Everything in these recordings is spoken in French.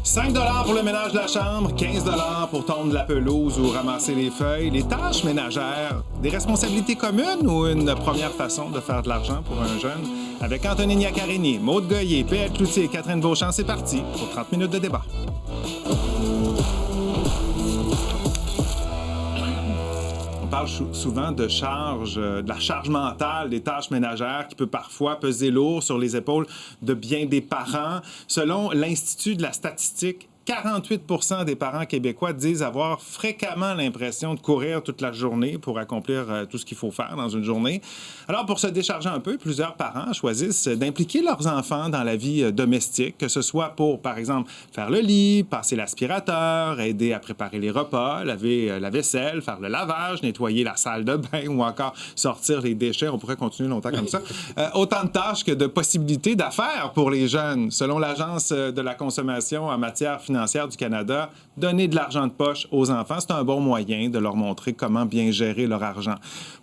5 $ pour le ménage de la chambre, 15 $ pour tondre la pelouse ou ramasser les feuilles. Les tâches ménagères, des responsabilités communes ou une première façon de faire de l'argent pour un jeune? Avec Antonine Iaccarini, Maude Goyer, P.L. Cloutier et Catherine Beauchamp, c'est parti pour 30 minutes de débat. On parle souvent de la charge mentale des tâches ménagères qui peut parfois peser lourd sur les épaules de bien des parents. Selon l'Institut de la statistique, 48 % des parents québécois disent avoir fréquemment l'impression de courir toute la journée pour accomplir tout ce qu'il faut faire dans une journée. Alors, pour se décharger un peu, plusieurs parents choisissent d'impliquer leurs enfants dans la vie domestique, que ce soit pour, par exemple, faire le lit, passer l'aspirateur, aider à préparer les repas, laver la vaisselle, faire le lavage, nettoyer la salle de bain ou encore sortir les déchets. On pourrait continuer longtemps comme ça. Autant de tâches que de possibilités d'affaires pour les jeunes. Selon l'Agence de la consommation en matière financière du Canada, donner de l'argent de poche aux enfants, c'est un bon moyen de leur montrer comment bien gérer leur argent.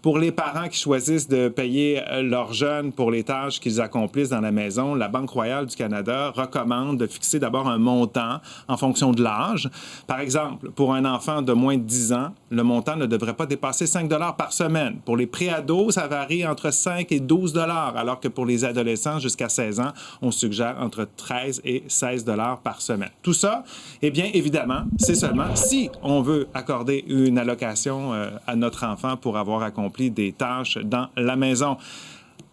Pour les parents qui choisissent de payer leurs jeunes pour les tâches qu'ils accomplissent dans la maison, la Banque royale du Canada recommande de fixer d'abord un montant en fonction de l'âge. Par exemple, pour un enfant de moins de 10 ans, le montant ne devrait pas dépasser 5 $ par semaine. Pour les préados, ça varie entre 5 et 12 $, alors que pour les adolescents jusqu'à 16 ans, on suggère entre 13 et 16 $ par semaine. Tout ça, eh bien, évidemment, c'est seulement si on veut accorder une allocation à notre enfant pour avoir accompli des tâches dans la maison.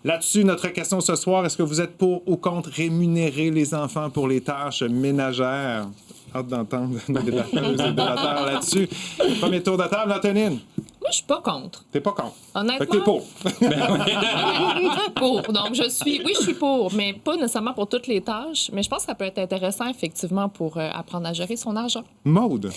Là-dessus, notre question ce soir, est-ce que vous êtes pour ou contre rémunérer les enfants pour les tâches ménagères? Hâte d'entendre nos débatteuses et débatteurs là-dessus. Premier tour de table, Antonine. Moi, je suis pas contre. T'es pas contre? Honnêtement. Fait que t'es pour. Pour. Donc, je suis pour, mais pas nécessairement pour toutes les tâches. Mais je pense que ça peut être intéressant, effectivement, pour apprendre à gérer son argent. Maude.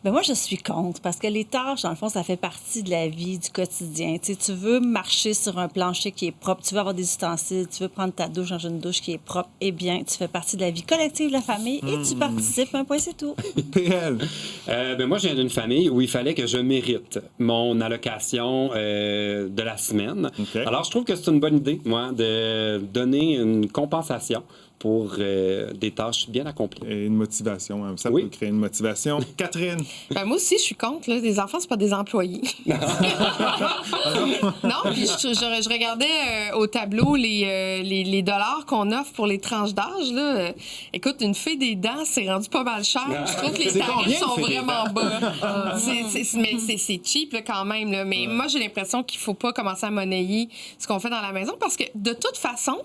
Ben moi, je suis contre parce que les tâches, dans le fond, ça fait partie de la vie, du quotidien. Tu sais, tu veux marcher sur un plancher qui est propre, tu veux avoir des ustensiles, tu veux prendre ta douche dans une douche qui est propre, eh bien, tu fais partie de la vie collective de la famille et tu participes. Un point, c'est tout. PL. Ben moi, je viens d'une famille où il fallait que je mérite mon allocation de la semaine. Okay. Alors, je trouve que c'est une bonne idée, moi, de donner une compensation pour des tâches bien accomplies. Et une motivation, hein. Ça Oui. peut créer une motivation. Catherine. Ben, moi aussi, je suis contre. Là. Les enfants, c'est pas des employés. Non, puis je regardais au tableau les dollars qu'on offre pour les tranches d'âge. Là. Écoute, une fée des dents, c'est rendu pas mal cher. Je trouve que les C'est tarifs combien, sont une fée des vraiment bas. Mais c'est cheap là, quand même. Là. Mais moi, j'ai l'impression qu'il faut pas commencer à monnayer ce qu'on fait dans la maison parce que, de toute façon,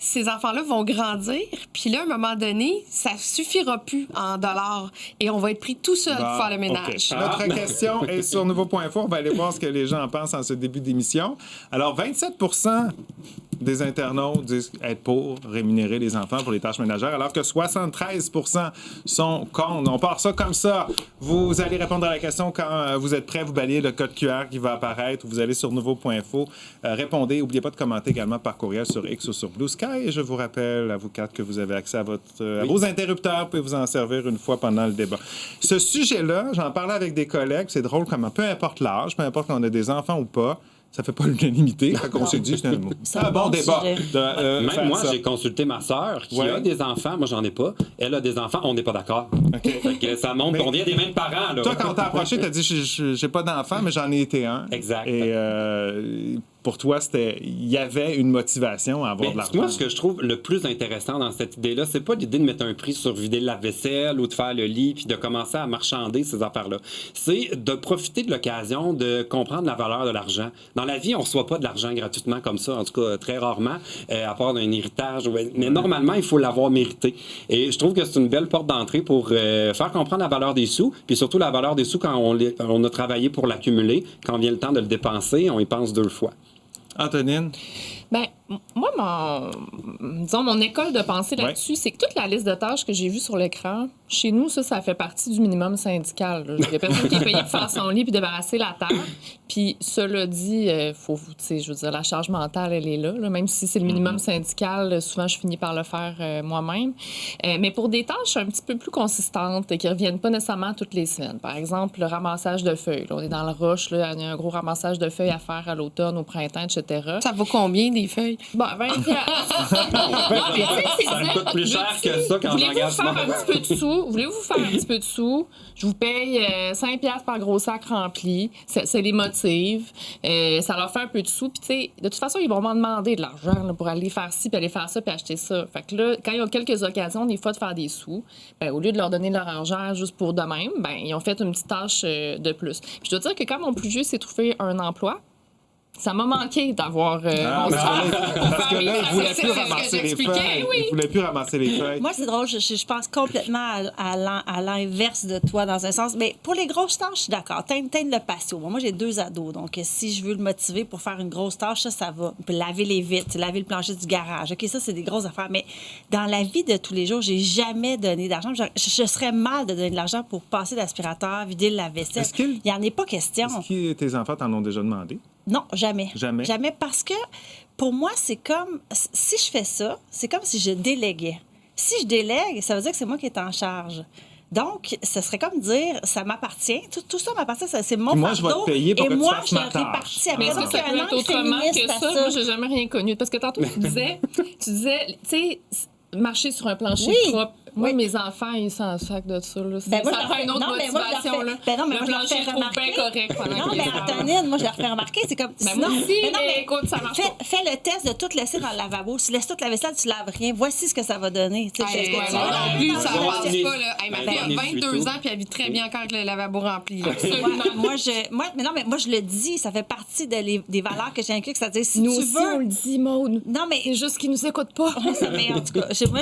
ces enfants-là vont grandir, puis là, à un moment donné, ça suffira plus en dollars et on va être pris tout seul pour faire le ménage. Okay. Notre question est sur Nouveau.info. On va aller voir ce que les gens en pensent en ce début d'émission. Alors, 27 % des internautes disent être pour rémunérer les enfants pour les tâches ménagères, alors que 73 % sont contre. On part ça comme ça. Vous allez répondre à la question quand vous êtes prêts. Vous balayez le code QR qui va apparaître. Vous allez sur Nouveau.info. Répondez. N'oubliez pas de commenter également par courriel sur X ou sur Blue Sky. Et je vous rappelle, à vous quatre, que vous avez accès à vos interrupteurs. Vous pouvez vous en servir une fois pendant le débat. Ce sujet-là, j'en parlais avec des collègues. C'est drôle comment, peu importe l'âge, peu importe qu'on a des enfants ou pas, ça fait pas l'unanimité. On s'est dit, c'est un bon débat. Même moi, j'ai consulté ma sœur qui a des enfants. Moi, j'en ai pas. Elle a des enfants. On n'est pas d'accord. Okay. Fait que ça montre qu'on vient des mêmes parents. Là. Toi, quand on t'a approché, t'as dit, j'ai pas d'enfant, mais j'en ai été un. Exact. Et pour toi, il y avait une motivation à avoir de l'argent. Moi, ce que je trouve le plus intéressant dans cette idée-là, c'est pas l'idée de mettre un prix sur vider la vaisselle ou de faire le lit puis de commencer à marchander ces affaires-là. C'est de profiter de l'occasion de comprendre la valeur de l'argent. Dans la vie, on reçoit pas de l'argent gratuitement comme ça, en tout cas très rarement, à part d'un héritage. Mais normalement, il faut l'avoir mérité. Et je trouve que c'est une belle porte d'entrée pour faire comprendre la valeur des sous, puis surtout la valeur des sous quand on a travaillé pour l'accumuler. Quand vient le temps de le dépenser, on y pense 2 fois. Antonine? Ben, moi, mon école de pensée là-dessus, c'est que toute la liste de tâches que j'ai vue sur l'écran, chez nous, ça fait partie du minimum syndical. Il y a personne qui est payé pour faire son lit puis débarrasser la terre. Puis, cela dit, je veux dire, la charge mentale, elle est là. Même si c'est le minimum syndical, souvent, je finis par le faire moi-même. Mais pour des tâches un petit peu plus consistantes et qui ne reviennent pas nécessairement toutes les semaines. Par exemple, le ramassage de feuilles. Là, on est dans le rush, là, il y a un gros ramassage de feuilles à faire à l'automne, au printemps, etc. Ça vaut combien des des feuilles. Bon, 20 Ça me coûte plus cher que ça quand Voulez-vous j'engage faire un petit peu de sous? Voulez-vous faire un petit peu de sous? Je vous paye 5 piastres par gros sac rempli. Ça les motive. Ça leur fait un peu de sous. Puis, tu sais, de toute façon, ils vont m'en demander de l'argent là, pour aller faire ci, puis aller faire ça, puis acheter ça. Fait que là, quand ils ont quelques occasions, des fois, de faire des sous, ben, au lieu de leur donner leur argent juste pour de même, ben, ils ont fait une petite tâche de plus. Puis, je dois dire que quand mon plus vieux s'est trouvé un emploi, ça m'a manqué d'avoir parce que là, il voulait plus ramasser les feuilles. Oui. Il voulait plus ramasser les feuilles. Moi, c'est drôle, je pense complètement à l'inverse de toi, dans un sens. Mais pour les grosses tâches, je suis d'accord. Teindre le patio. Moi, j'ai 2 ados, donc si je veux le motiver pour faire une grosse tâche, ça va. Puis laver les vitres, laver le plancher du garage. OK, ça, c'est des grosses affaires. Mais dans la vie de tous les jours, j'ai jamais donné d'argent. Je serais mal de donner de l'argent pour passer l'aspirateur, vider le lave-vaisselle. Il n'y en a pas question. Est-ce que tes enfants t'en ont déjà demandé? Non, jamais. Jamais? Jamais, parce que pour moi, c'est comme... Si je fais ça, c'est comme si je déléguais. Si je délègue, ça veut dire que c'est moi qui est en charge. Donc, ce serait comme dire, ça m'appartient. Tout ça m'appartient, c'est mon fardeau. Moi, je vais te payer pour que tu fasses ma tâche. Répartis. Mais est-ce que ça peut être autrement que ça? Moi, j'ai jamais rien connu. Parce que tantôt, tu disais, tu sais, marcher sur un plancher propre. Moi, mes enfants, ils s'en sacent de ça. Là. Ben, moi, ça fait une autre motivation. non, mais le moi, je leur plancher fais est trop remarquer. bien correct pendant Non, qu'ils mais les font. Antonine, moi, je leur fais remarquer. C'est comme... Ben, moi aussi, mais écoute, ça marche pas. Fais le test de tout laisser dans le lavabo. Si tu laisses toute la vaisselle, tu laves rien. Voici ce que ça va donner. Tu sais, Hey, est-ce que tu moi vas non plus, dans ça le ne lavabo? passe pas. Là. Hey, ma fille a Ben, 22 ans puis elle vit très bien encore avec le lavabo rempli. Là. Moi, je le dis, ça fait partie des valeurs que j'ai inculquées. C'est-à-dire, si Nous tu aussi, veux... on le dit, Maude. Non, mais... C'est juste qu'ils nous écoutent pas. Mais en tout cas, moi,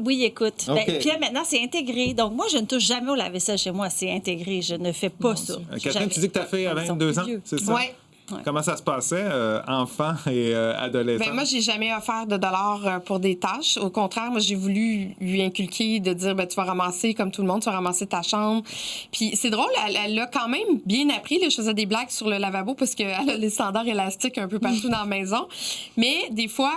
oui, écoute. OK. Ben, puis là, maintenant, c'est intégré. Donc, moi, je ne touche jamais au lave-vaisselle chez moi. C'est intégré. Je ne fais pas ça. Catherine, Jamais. tu dis que ta fille a Ils sont 22 ans, vieux. c'est ça? Oui. Ouais. Comment ça se passait, enfant et adolescent? Ben, moi, j'ai jamais offert de dollars pour des tâches. Au contraire, moi, j'ai voulu lui inculquer de dire, ben, tu vas ramasser comme tout le monde, tu vas ramasser ta chambre. Puis c'est drôle, elle a quand même bien appris. Là, je faisais des blagues sur le lavabo parce qu'elle a les standards élastiques un peu partout dans la maison. Mais des fois,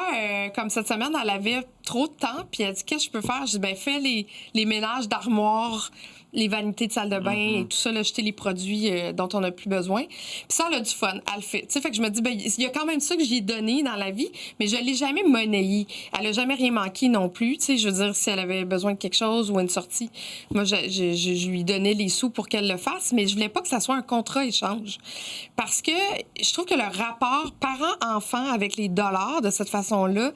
comme cette semaine, elle avait trop de temps. Puis elle dit, qu'est-ce que je peux faire? Je dis, ben, fais les ménages d'armoire, les vanités de salle de bain et tout ça, là, jeter les produits dont on n'a plus besoin. Puis ça, elle a du fun, elle le fait. Tu sais, fait que je me dis, ben, il y a quand même ça que j'y ai donné dans la vie, mais je ne l'ai jamais monnayé. Elle n'a jamais rien manqué non plus. Tu sais, je veux dire, si elle avait besoin de quelque chose ou une sortie, moi, je lui donnais les sous pour qu'elle le fasse, mais je voulais pas que ça soit un contrat-échange. Parce que je trouve que le rapport parent-enfant avec les dollars, de cette façon-là,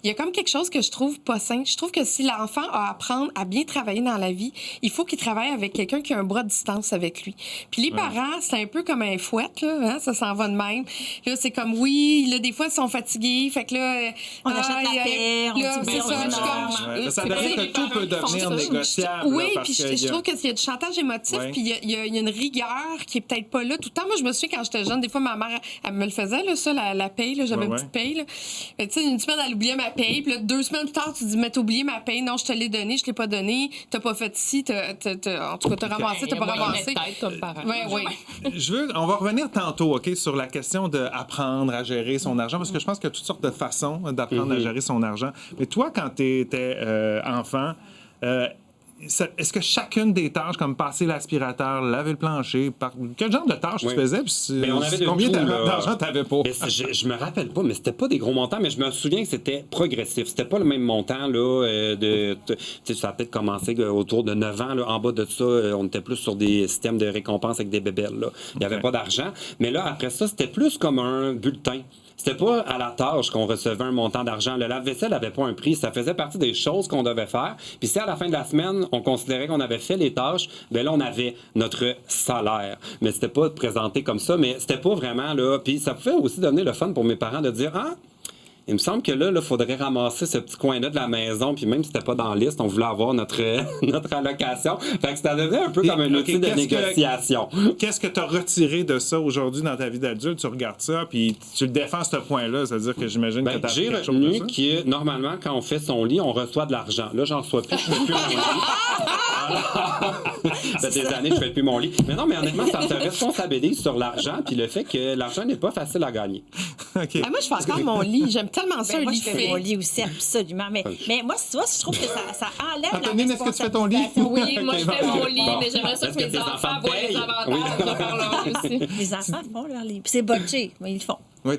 il y a comme quelque chose que je trouve pas sain. Je trouve que si l'enfant a à apprendre à bien travailler dans la vie, il faut qu'il travaille avec quelqu'un qui a un bras de distance avec lui. Puis les parents, c'est un peu comme un fouet, là, hein? Ça s'en va de même. Là, c'est comme, oui, là, des fois, ils sont fatigués, fait que là... On achète la paix, on là, dit, c'est ben, ça, on je suis comme... Ouais, ça devient que tout peut devenir négociable. Oui, là, puis parce je trouve qu'il y a du chantage émotif, Ouais. puis il y a une rigueur qui est peut-être pas là tout le temps. Moi, je me souviens, quand j'étais jeune, des fois, ma mère, elle me le faisait, là, ça, la paye, là, j'avais une petite paye, là. Tu sais, une semaine, elle oubliait ma paye, puis là, 2 semaines plus tard, tu dis, mais t'as oublié ma paye, non, je te l'ai donnée, je l'ai pas donnée, t'as pas fait ici, en tout cas, t'as ramassé, t'as pas ramassé. Comme parent. Oui. On va revenir tantôt, OK, sur la question d'apprendre à gérer son argent, parce que je pense qu'il y a toutes sortes de façons d'apprendre à gérer son argent. Mais toi, quand tu étais enfant, est-ce que chacune des tâches, comme passer l'aspirateur, laver le plancher, quel genre de tâches tu faisais? Mais on avait de combien tout, là. d'argent tu avais pas? Mais je me rappelle pas, mais c'était pas des gros montants, mais je me souviens que c'était progressif. C'était pas le même montant, là, tu sais, ça a peut-être commencé autour de 9 ans, là. En bas de ça, on était plus sur des systèmes de récompense avec des bébelles, là. Il y avait pas d'argent. Mais là, après ça, c'était plus comme un bulletin. C'était pas à la tâche qu'on recevait un montant d'argent. Le lave-vaisselle n'avait pas un prix. Ça faisait partie des choses qu'on devait faire. Puis si à la fin de la semaine, on considérait qu'on avait fait les tâches, bien là, on avait notre salaire. Mais c'était pas présenté comme ça. Mais c'était pas vraiment, là... Puis ça pouvait aussi donner le fun pour mes parents de dire « Ah, il me semble que là, il faudrait ramasser ce petit coin-là de la maison. » Puis même si c'était pas dans la liste, on voulait avoir notre allocation. Fait que ça devenait un peu comme un outil de négociation. Qu'est-ce que tu as retiré de ça aujourd'hui dans ta vie d'adulte? Tu regardes ça, puis tu le défends à ce point-là. C'est-à-dire que j'imagine que tu as j'ai quelque chose de retenu ça. que, normalement, quand on fait son lit, on reçoit de l'argent. Là, j'en reçois plus. Je fais plus mon lit. Ça fait des années que je fais plus mon lit. Mais non, mais honnêtement, ça te responsabilise sur l'argent, puis le fait que l'argent n'est pas facile à gagner. OK. Ah, moi, je fais encore mon lit. J'aime tellement ça, Ben, un moi, lit je fais fait. mon lit aussi, absolument. Mais moi, tu vois, je trouve que ça enlève Antonine, la est-ce que tu fais ton lit? Oui, moi, je fais mon lit, Bon. mais j'aimerais ça que Est-ce que mes tes enfants enfants voient les payent? avantages de faire leur lit aussi. Les enfants font leur lit. Puis c'est botché, mais ils le font. Oui,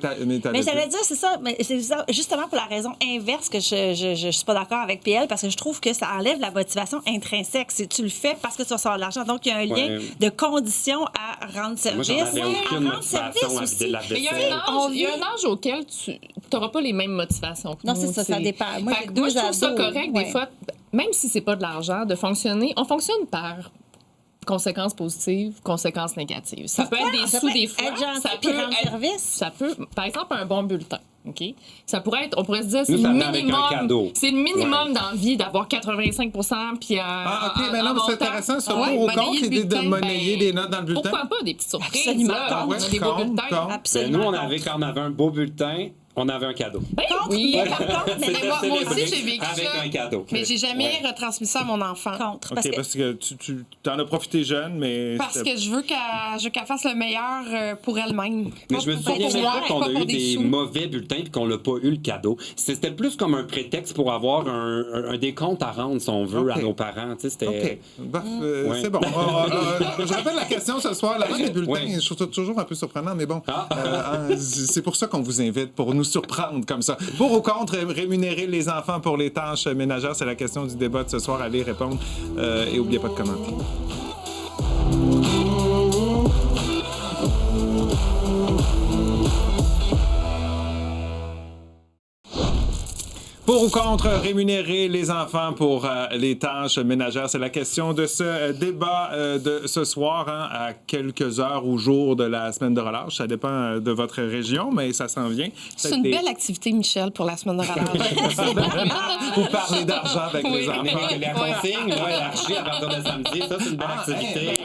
mais j'allais dire, c'est ça, mais c'est ça, justement pour la raison inverse que je suis pas d'accord avec PL, parce que je trouve que ça enlève la motivation intrinsèque. C'est tu le fais parce que tu vas recevoir de l'argent. Donc, il y a un lien de condition à rendre service. Moi, j'en avais aucune à rendre service motivation à vider aussi. la Mais il y a un âge auquel tu n'auras pas les mêmes motivations que Non, nous, c'est ça, ça dépend. Moi, Fait j'ai que moi, deux je trouve ça ados, correct, ouais. des fois, même si c'est pas de l'argent, de fonctionner. On fonctionne par conséquences positives, conséquences négatives. Ça peut être des Ça sous peut des être fois. gentil Ça puis peut rendre service. Ça peut, par exemple, un bon bulletin. OK? Ça pourrait être, on pourrait se dire, c'est Nous, ça le vient avec un minimum. cadeau. C'est le minimum dans la vie d'avoir 85 puis OK, mais non, mais c'est intéressant, ça. Ouais, Pour ou monnayer contre le l'idée de bulletin, monnayer des notes dans le bulletin? Pourquoi pas des petites surprises? Absolument. Là, on Ouais, a des beaux contre. bulletins. Ben, Absolument. nous, on avait, quand on avait un beau bulletin, on avait un cadeau. Ben Contre, oui. mais par contre, mais C'était moi aussi, célébré j'ai vécu avec ça. un cadeau. Mais j'ai jamais Ouais. retransmis ça à mon enfant. contre. OK, parce que tu en as profité jeune, mais... Parce que je veux qu'elle fasse le meilleur pour elle-même. Mais je me Pas souviens pour même moi, pas qu'on a pour eu des sous. mauvais bulletins et qu'on n'a pas eu le cadeau. C'était plus comme un prétexte pour avoir un décompte à rendre, si on veut, OK. à nos parents. Tu sais, c'était... OK. Bah, Ouais. C'est bon. Je rappelle la question ce soir. La vente des bulletins, Ouais. je trouve ça toujours un peu surprenant, mais bon. Ah. C'est pour ça qu'on vous invite, pour nous surprendre comme ça. Pour ou contre rémunérer les enfants pour les tâches ménagères, c'est la question du débat de ce soir. Allez répondre et n'oubliez pas de commenter. Pour ou contre rémunérer les enfants pour les tâches ménagères? C'est la question de ce débat de ce soir, hein, à quelques heures ou jours de la semaine de relâche. Ça dépend de votre région, mais ça s'en vient. C'est une belle activité, Michel, pour la semaine de relâche. Pour parler d'argent avec Oui. les enfants. La consigne, là, élargie à partir de samedi, ça, c'est une belle activité.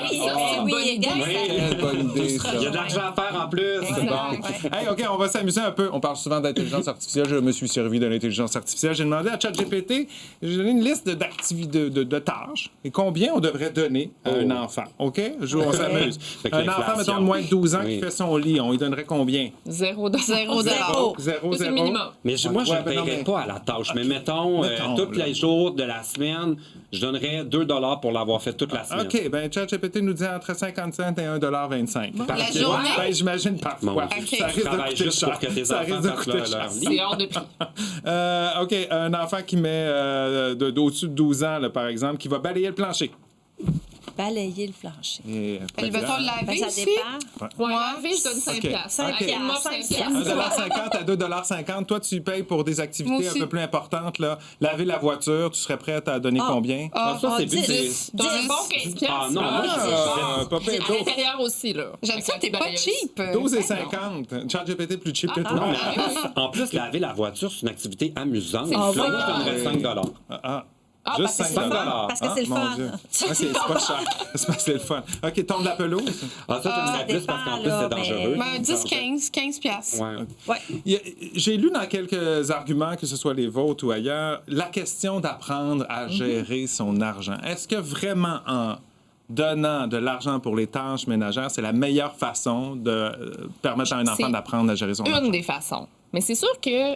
Oui, Quelle bonne idée, ça. Il y a de l'argent à faire en plus. C'est bon. Hey, OK, on va s'amuser un peu. On parle souvent d'intelligence artificielle. Je me suis servi de l'intelligence artificielle. J'ai demandé à ChatGPT, j'ai donné une liste d'activités, de tâches et combien on devrait donner à un enfant. OK? On s'amuse. Fait que Un enfant, l'inflation. mettons, de moins de 12 ans Oui. qui fait son lit, on lui donnerait combien? Zéro. Zéro. Zéro, C'est le zéro. minimum. Mais moi, je ne Ouais, ben non, paierais mais- pas à la tâche. Mais mettons, Mettons, tous là. les jours de la semaine, je donnerais 2 $ pour l'avoir fait toute la semaine. OK, bien, ChatGPT nous dit entre 50 cents et 1,25 $. La journée? Ben, j'imagine parfois. Bon, OK. Ça risque de Travaille coûter juste cher. pour que tes Ça enfants risque de fassent coûter leur cher. lit. C'est hors de prix. OK, un enfant qui met d'au-dessus de 12 ans, là, par exemple, qui va balayer le plancher. Balayer le plancher. Et, Il va t Ben, laver ça aussi? dépend. Ouais, laver, je donne 5 OK. piastres. Cinq Avec piastres, une mop, 5 5 piastres. 1,50 à 2,50 $. Toi, tu payes pour des activités Moi un aussi. peu plus importantes. Là. Laver la voiture, tu serais prête à donner combien? Ah, ça, c'est 10. plus. Dans un bon 15 piastres. Ah non, moi, Ah, pas pire. À l'intérieur aussi, là. J'aime ça, t'es pas cheap. 12,50 $. ChatGPT plus cheap que toi. Non, mais en plus, laver la voiture, c'est une activité amusante. C'est Là, fun. moi, je donnerais 5 $. Ah, Juste parce que 5 c'est le fun. $. Parce que c'est le Mon fun. Dieu. C'est pas cher. C'est parce que c'est le fun. OK, tombe la pelouse. Ah, ça, j'aimerais ça plus parce qu'en dépend, plus, là, c'est dangereux. Ben, 10, 15 piastres. Ouais. Ouais. J'ai lu dans quelques arguments, que ce soit les vôtres ou ailleurs, la question d'apprendre à gérer son argent. Est-ce que vraiment en donnant de l'argent pour les tâches ménagères, c'est la meilleure façon de permettre à un enfant C'est d'apprendre à gérer son argent? Une des façons. Mais c'est sûr que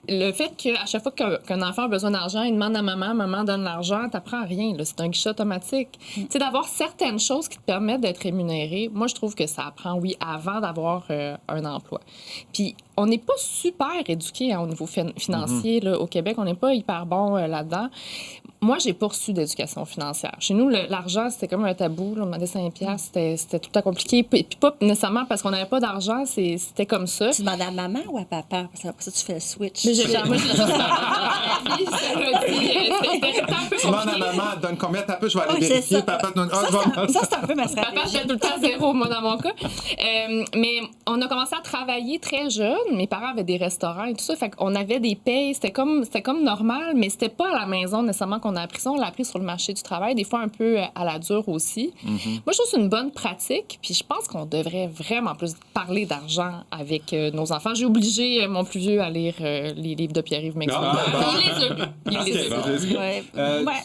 le fait qu'à chaque fois qu'un enfant a besoin d'argent, il demande à maman donne l'argent, t'apprends rien. Là. C'est un guichet automatique. Tu sais, d'avoir certaines choses qui te permettent d'être rémunéré, moi, je trouve que ça apprend, oui, avant d'avoir un emploi. Puis, on n'est pas super éduqué au niveau financier là, au Québec. On n'est pas hyper bon là-dedans. Moi, j'ai pas reçu d'éducation financière. Chez nous, l'argent, c'était comme un tabou. Là. On demandait 5 piastres, c'était tout à compliqué. Puis pas nécessairement parce qu'on n'avait pas d'argent, c'était comme ça. Tu demandes à maman ou à papa? Parce que après ça, tu fais le switch. Mais moi, j'ai juste c'était un peu Tu demandes à compliqué. maman, donne combien t'as peu, je vais aller Oui, c'est vérifier. ça. Papa te donne. Ah, Ça, je vais- c'est un peu ma Papa, stratégie. j'étais tout le temps 0, moi, dans mon cas. Mais on a commencé à travailler très jeune. Mes parents avaient des restaurants et tout ça. Fait qu'on avait des payes. C'était comme normal, mais c'était pas à la maison nécessairement qu'on a appris ça. On l'a appris sur le marché du travail, des fois un peu à la dure aussi. Moi, je trouve que c'est une bonne pratique. Puis je pense qu'on devrait vraiment plus parler d'argent avec nos enfants. J'ai obligé mon plus vieux à lire les livres de Pierre-Yves Maxwell. Il les a lus. Ouais.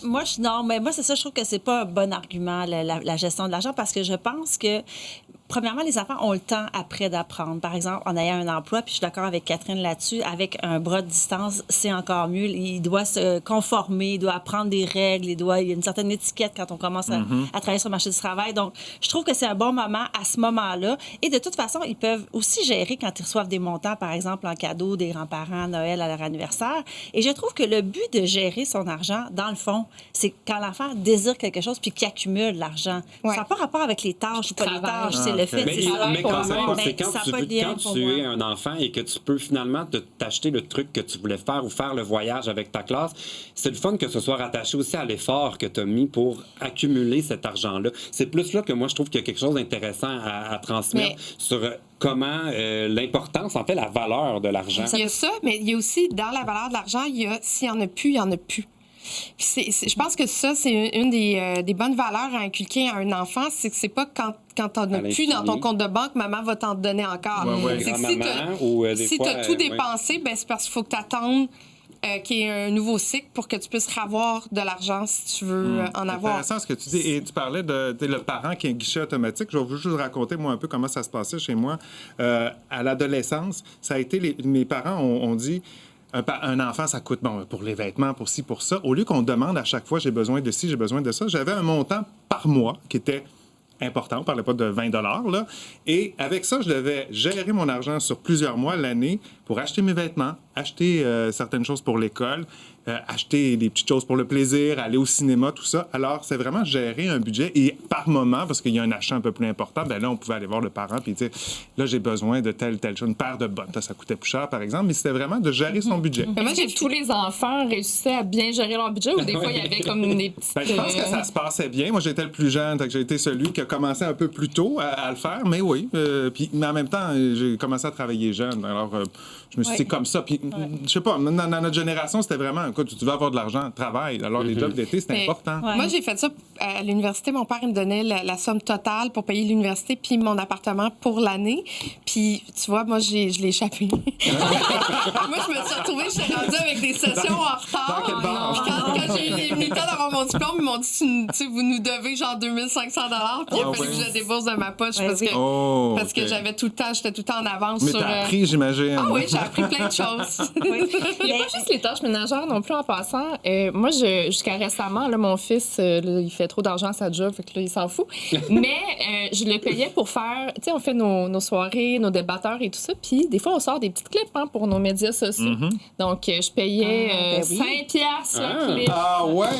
Moi, c'est ça, je trouve que c'est pas un bon argument, la gestion de l'argent, parce que je pense que premièrement, les enfants ont le temps après d'apprendre. Par exemple, en ayant un emploi, puis je suis d'accord avec Catherine là-dessus, avec un bras de distance, c'est encore mieux. Il doit se conformer, il doit apprendre des règles, il y a une certaine étiquette quand on commence à travailler sur le marché du travail. Donc, je trouve que c'est un bon moment à ce moment-là. Et de toute façon, ils peuvent aussi gérer quand ils reçoivent des montants, par exemple, en cadeau des grands-parents, Noël, à leur anniversaire. Et je trouve que le but de gérer son argent, dans le fond, c'est quand l'enfant désire quelque chose puis qu'il accumule l'argent. Ouais. Ça n'a pas rapport avec les tâches ou pas les tâches, c'est le fait Mais, de mais quand même, c'est quand ça tu, a pas de lien pour tu moi. es un enfant et que tu peux finalement t'acheter le truc que tu voulais faire ou faire le voyage avec ta classe, c'est le fun que ce soit rattaché aussi à l'effort que tu as mis pour accumuler cet argent-là. C'est plus là que moi, je trouve qu'il y a quelque chose d'intéressant à transmettre sur comment l'importance, en fait, la valeur de l'argent. Il y a ça, mais il y a aussi, dans la valeur de l'argent, il y a s'il n'y en a plus, il n'y en a plus. Puis je pense que ça, c'est une des bonnes valeurs à inculquer à un enfant, c'est que c'est pas quand t'en as plus dans ton compte de banque, maman va t'en donner encore. C'est que si t'as tout dépensé, ben c'est parce qu'il faut que t'attendes qu'il y ait un nouveau cycle pour que tu puisses avoir de l'argent si tu veux en avoir. C'est intéressant ce que tu dis. Et tu parlais de le parent qui a un guichet automatique. Je vais vous juste raconter, moi, un peu comment ça se passait chez moi. À l'adolescence, ça a été... Mes parents ont dit... Un enfant, ça coûte, pour les vêtements, pour ci, pour ça. Au lieu qu'on demande à chaque fois, j'ai besoin de ci, j'ai besoin de ça, j'avais un montant par mois qui était important. On ne parlait pas de 20 $, là. Et avec ça, je devais gérer mon argent sur plusieurs mois l'année pour acheter mes vêtements, acheter certaines choses pour l'école, acheter des petites choses pour le plaisir, aller au cinéma, tout ça. Alors, c'est vraiment gérer un budget. Et par moment, parce qu'il y a un achat un peu plus important, ben là, on pouvait aller voir le parent puis dire, là, j'ai besoin de telle chose, une paire de bottes. Ça coûtait plus cher, par exemple, mais c'était vraiment de gérer son budget. Mais moi, tous les enfants réussissaient à bien gérer leur budget ou des fois, il y avait comme des petites... Ben, je pense que ça se passait bien. Moi, j'étais le plus jeune, donc j'ai été celui qui a commencé un peu plus tôt à le faire, mais oui. Mais en même temps, j'ai commencé à travailler jeune. Alors, je me suis dit comme ça. Puis, je sais pas, dans notre génération, c'était vraiment, écoute, tu veux avoir de l'argent, travaille. Alors, les jobs d'été, c'était important. Moi, j'ai fait ça à l'université. Mon père, il me donnait la somme totale pour payer l'université puis mon appartement pour l'année. Puis, tu vois, moi, je l'ai échappé. Moi, je me suis retrouvée, je suis rendue avec des sessions en retard. Quand j'ai eu les militants d'avoir mon diplôme, ils m'ont dit, vous nous devez genre 2500 $. Puis, il a fallu que je débourse de ma poche parce que j'avais tout le temps, j'étais tout le temps en avance. Mais t'as appris, j'imagine. Ah oui, j'ai appris plein de choses. Il n'y a pas juste les tâches ménagères non plus en passant. Moi, jusqu'à récemment, là, mon fils, il fait trop d'argent à sa job, fait que là, il s'en fout. Mais je le payais pour faire... Tu sais, on fait nos soirées, nos débatteurs et tout ça. Puis des fois, on sort des petites clips pour nos médias sociaux. Donc, je payais 5 piastres le clip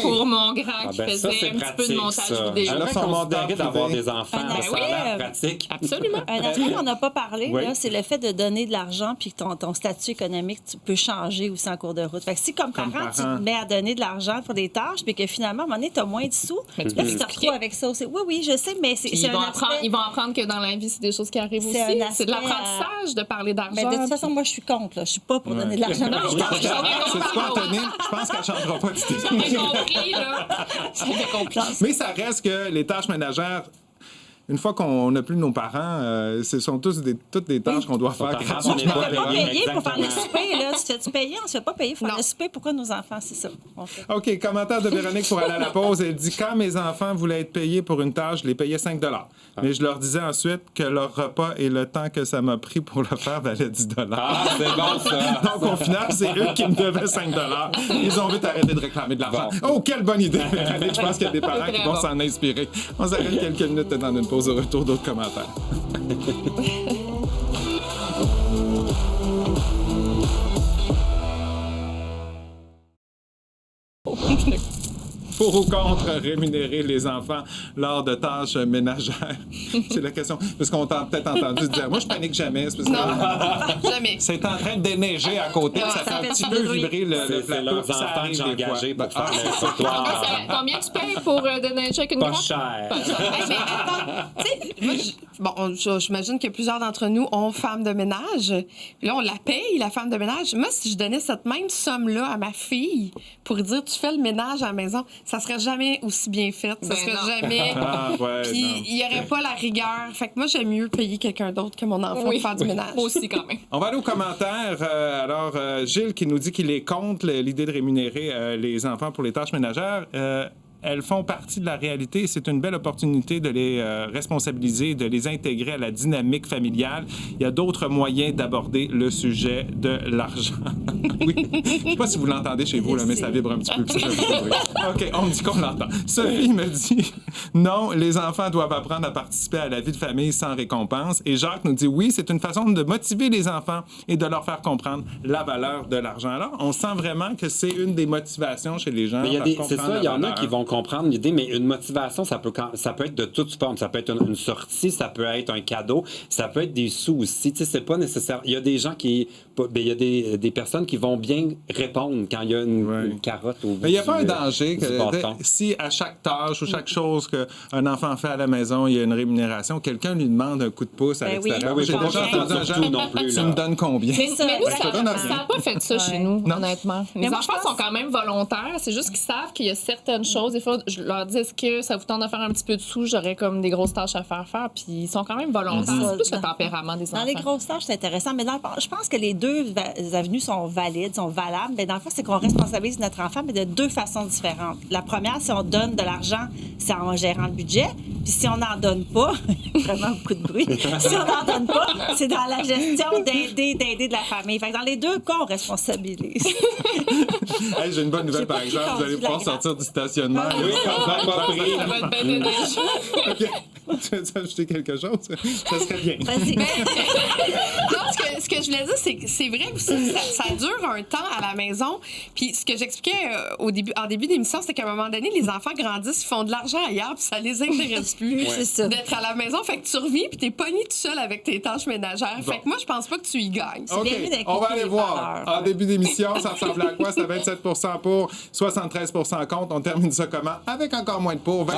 pour mon grand qui faisait un petit peu de montage vidéo. Je suis considéré d'avoir des enfants. Ça a l'air pratique. Absolument. Un aspect qu'on n'a pas parlé, là, c'est le fait de donner de l'argent puis que ton statut économique peut changer aussi en cours de route. Fait que si, comme parent, tu te mets à donner de l'argent pour des tâches puis que finalement, à un moment donné, tu as moins de sous, là, tu te retrouves avec ça aussi. Oui, je sais, mais c'est un aspect... Ils vont apprendre que dans la vie, c'est des choses qui arrivent aussi. C'est de l'apprentissage de parler d'argent. Mais de toute façon, moi, je suis contre. Là. Je suis pas pour donner de l'argent. C'est quoi, Antonine? Je pense qu'elle ne changera pas d'idée. J'avais compris, là. J'avais compris. Mais ça reste que les tâches ménagères, une fois qu'on n'a plus nos parents, ce sont toutes des tâches qu'on doit faire gratuitement. Tu ne fais pas payer pour faire le souper. Là. Tu te fais payer, on ne se fait pas payer pour faire le souper. Pourquoi nos enfants, c'est ça? OK, commentaire de Véronique pour aller à la pause. Elle dit, quand mes enfants voulaient être payés pour une tâche, je les payais 5 $. Mais je leur disais ensuite que leur repas et le temps que ça m'a pris pour le faire valait 10 $. Ah, c'est bon, ça! Donc, au final, c'est eux qui me devaient 5 $. Ils ont vite arrêté de réclamer de l'argent. Bon. Oh, quelle bonne idée, Véronique! Je pense qu'il y a des parents qui vont s'en inspirer. On s'arrête quelques minutes dans une pause au retour d'autres commentaires. Pour ou contre rémunérer les enfants lors de tâches ménagères? C'est la question. Parce qu'on t'a peut-être entendu dire, moi, je panique jamais. C'est parce que Jamais. c'est en train de déneiger à côté. Ça fait un petit peu vibrer le plateau. C'est leurs enfants que j'ai engagés pour faire le trottoir. Combien tu payes pour déneiger avec une Pas grappe? cher. Mais attends, tu sais, moi, j'imagine que plusieurs d'entre nous ont femme de ménage. Là, on la paye, la femme de ménage. Moi, si je donnais cette même somme-là à ma fille pour dire, tu fais le ménage à la maison, ça serait jamais aussi bien fait. Ça serait jamais... Puis, il n'y aurait pas la rigueur. Fait que moi, j'aime mieux payer quelqu'un d'autre que mon enfant pour faire du ménage. Moi aussi, quand même. On va aller aux commentaires. Gilles qui nous dit qu'il est contre l'idée de rémunérer les enfants pour les tâches ménagères. elles font partie de la réalité. C'est une belle opportunité de les responsabiliser, de les intégrer à la dynamique familiale. Il y a d'autres moyens d'aborder le sujet de l'argent. Oui. Je ne sais pas si vous l'entendez chez vous, là, mais ça vibre un petit peu. Puis ça fait un peu de bruit. OK, on me dit qu'on l'entend. Sophie me dit non, les enfants doivent apprendre à participer à la vie de famille sans récompense. Et Jacques nous dit oui, c'est une façon de motiver les enfants et de leur faire comprendre la valeur de l'argent. Alors, on sent vraiment que c'est une des motivations chez les gens. C'est ça, il y en a qui vont comprendre l'idée, mais une motivation, ça peut être de toute forme. Ça peut être une sortie, ça peut être un cadeau, ça peut être des sous aussi. Tu sais, c'est pas nécessaire. Il y a des gens qui... Il y a des personnes qui vont bien répondre quand il y a une carotte au bout. Mais il n'y a pas un danger que si à chaque tâche ou chaque chose qu'un enfant fait à la maison, il y a une rémunération, quelqu'un lui demande un coup de pouce à l'extérieur. Oui, j'ai déjà entendu un genre, non plus, tu me donnes combien? Mais nous, ça n'a pas fait ça chez nous, honnêtement. Les moi, enfants sont quand même volontaires. C'est juste qu'ils savent qu'il y a certaines choses. Des fois, je leur dis, est-ce que ça vous tente de faire un petit peu de sous? J'aurais comme des grosses tâches à faire. Puis ils sont quand même volontaires. C'est plus le tempérament des enfants. Dans les grosses tâches, c'est intéressant. Mais je pense que les deux avenues sont valides, sont valables. Mais dans le fond, c'est qu'on responsabilise notre enfant, mais de deux façons différentes. La première, si on donne de l'argent, c'est en gérant le budget. Puis si on n'en donne pas, vraiment beaucoup de bruit, si on n'en donne pas, c'est dans la gestion d'aider de la famille. Fait que dans les deux cas, on responsabilise. Hey, j'ai une bonne nouvelle, par exemple. Vous allez pouvoir sortir du stationnement. Oui, on va pas pris. Ça va être bête de neige. OK. Tu veux ajouter quelque chose? Ça serait bien. Vas-y. Non, ce que je voulais dire, c'est que c'est vrai aussi, ça dure un temps à la maison. Puis ce que j'expliquais en début d'émission, c'est qu'à un moment donné, les enfants grandissent, ils font de l'argent ailleurs, puis ça les intéresse plus C'est ça. d'être à la maison. Fait que tu reviens, puis t'es pogné tout seul avec tes tâches ménagères. Fait que moi, je pense pas que tu y gagnes. OK, bien vu d'inculquer on va aller les voir. valeurs. En début d'émission, ça ressemble à quoi? C'est 27 pour, 73 contre. On termine ça comment? Avec encore moins de pour, 22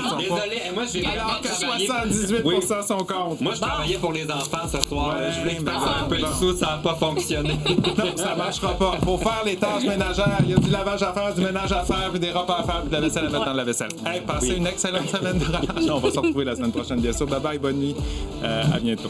sont Désolé, moi, j'ai alors que travaillé. 78 sont contre. Moi, je travaillais pour les enfants ce soir. Ouais, Je voulais qu'ils mais fassent un peu de sous, ça n'a pas fonctionné. Non, ça marchera pas. Faut faire les tâches ménagères. Il y a du lavage à faire, du ménage à faire, puis des repas à faire, puis de la vaisselle à mettre dans la vaisselle. Hey, passez une excellente semaine de relâche. On va se retrouver la semaine prochaine, bien sûr. Bye bye, bonne nuit. À bientôt.